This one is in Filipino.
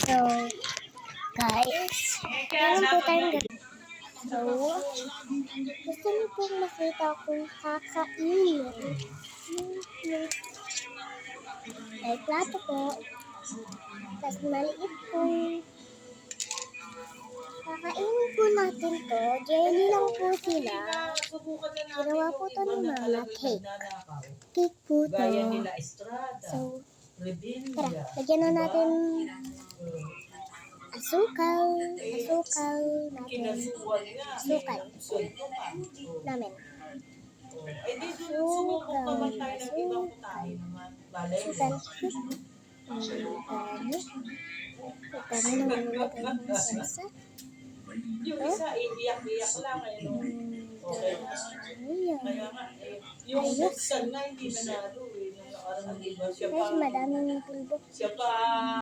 So, guys, meron po tayong So, gusto niyo pong makita kung kakainin. May plato po. Tapos maliit po. Kakainin po natin to. Jelly lang po sila. Ginawa po to ni Mama. Cake. Cake po to. So, tara, lagyan na natin asukal natin. Asukal namin. Dami naman nilagay ng salsa. Yung isa, iiyak-iyak lang eh. No? Okay. Kaya nga eh. Yung buksan nga, hindi nanalo eh. Nung nakarang iba, siya pa. Guys, madaming pulbo. Siya pa.